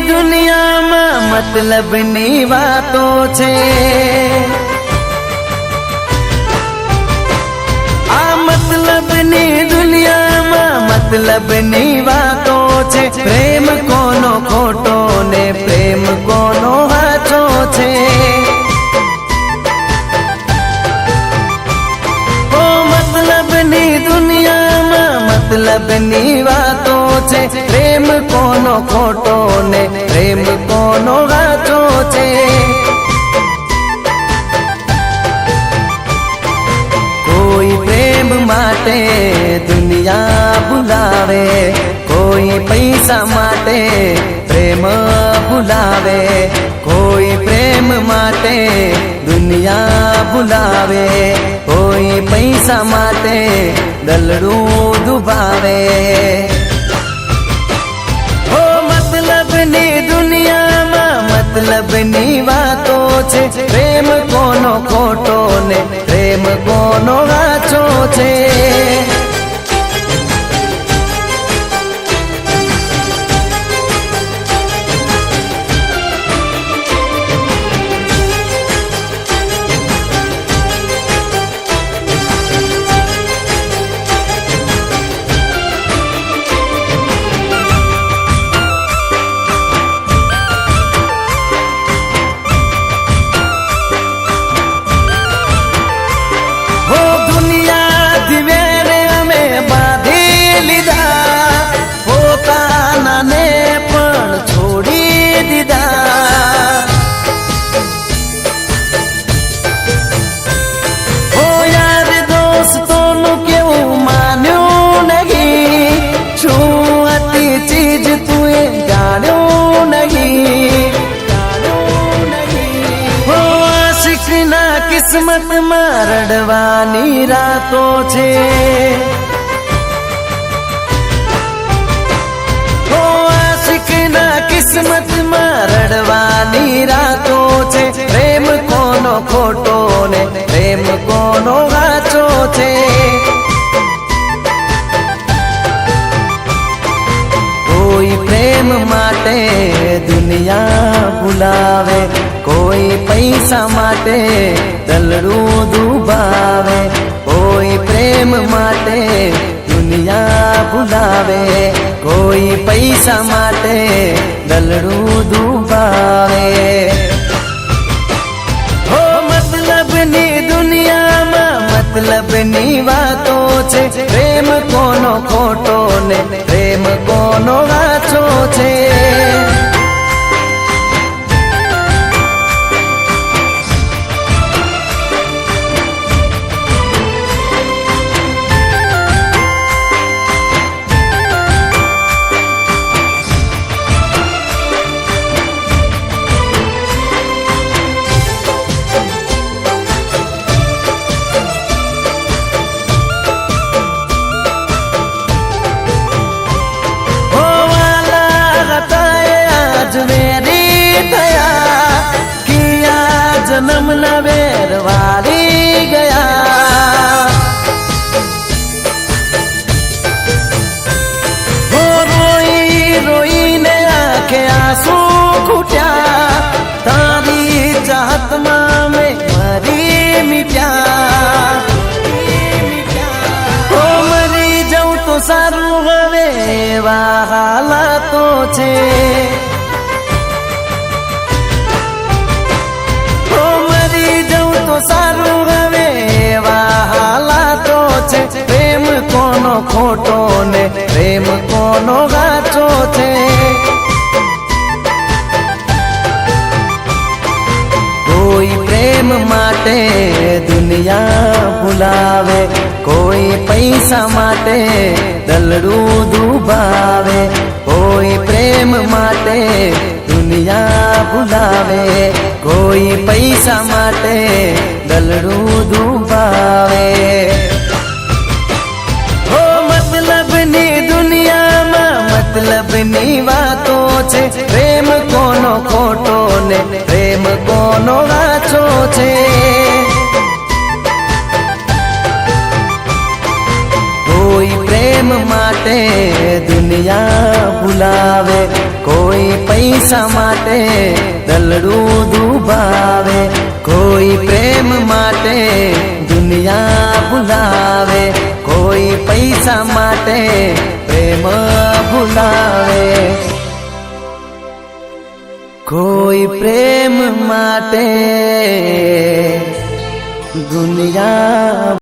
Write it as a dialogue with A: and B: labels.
A: દુનિયામાં મતલબની વાતો છે। આ મતલબની દુનિયામાં મતલબની વાતો છે। પ્રેમ કોનો ખોટો ને પ્રેમ કોનો સાચો છે। ઓ મતલબની દુનિયામાં મતલબની વાતો છે। પ્રેમ કોનો ખોટો ને પ્રેમ કોનો સાચો છે। કોઈ પ્રેમ માટે દુનિયા ભૂલાવે, કોઈ પૈસા માટે પ્રેમ ભૂલાવે, કોઈ પ્રેમ માટે દુનિયા ભૂલાવે, કોઈ પૈસા માટે દલડું દુભાવે। ઓ મતલબની દુનિયામાં મતલબની વાતો છે। પ્રેમ કોનો ખોટો ને પ્રેમ કોનો સાચો છે। કિસ્મત માં રડવાની રાતો છે। ઓ આશિકના કિસ્મત માં રડવાની રાતો છે। પ્રેમ કોનો ખોટો ને પ્રેમ કોનો સાચો છે। કોઈ પ્રેમ માટે દુનિયા ભૂલાવે, કોઈ પૈસા માટે દલડું દુભાવે, કોઈ પ્રેમ માટે દુનિયા ભૂલાવે, કોઈ પૈસા માટે દલડું દુભાવે। હો મતલબની દુનિયામાં મતલબની વાતો છે। પ્રેમ કોનો ખોટો ને પ્રેમ કોનો સાચો છે। जन्म नवेर वाली गया, वो रोई रोई ने आंखे आंसू घुट्या, तारी चाहत मां में मरी मिट्या। ओ मरी जाऊं तो सारू हवे एवा हालातो छे। सारू हवे एवा हालातो छे। प्रेम कोनो खोटो ने प्रेम कोनो साचो छे। कोई प्रेम माटे दुनिया भूलावे, कोई पૈસા માટે દલડું દુભાવે, કોઈ પ્રેમ માટે દુનિયા ભૂલાવે, કોઈ પૈસા માટે દલડું દુભાવે। ઓ મતલબની દુનિયામાં મતલબની વાતો છે। પ્રેમ કોનો ખોટો ને પ્રેમ કોનો સાચો છે। કોઈ પ્રેમ માટે દુનિયા ભૂલાવે, કોઈ પૈસા માટે દલડું દુભાવે, કોઈ પૈસા માટે કોઈ પ્રેમ માટે દુનિયા ભૂલાવે, કોઈ પૈસા માટે દલડું દુભાવે। ઓ મતલબની દુનિયામાં મતલબની વાતો છે। પ્રેમ કોનો ખોટો ને પ્રેમ કોનો સાચો છે। કોઈ પ્રેમ માટે દુનિયા ભૂલાવે, કોઈ પૈસા માટે દલડું દુભાવે, કોઈ પ્રેમ માટે દુનિયા ભૂલાવે, કોઈ પૈસા માટે પ્રેમ ભૂલાવે, કોઈ પ્રેમ માટે દુનિયા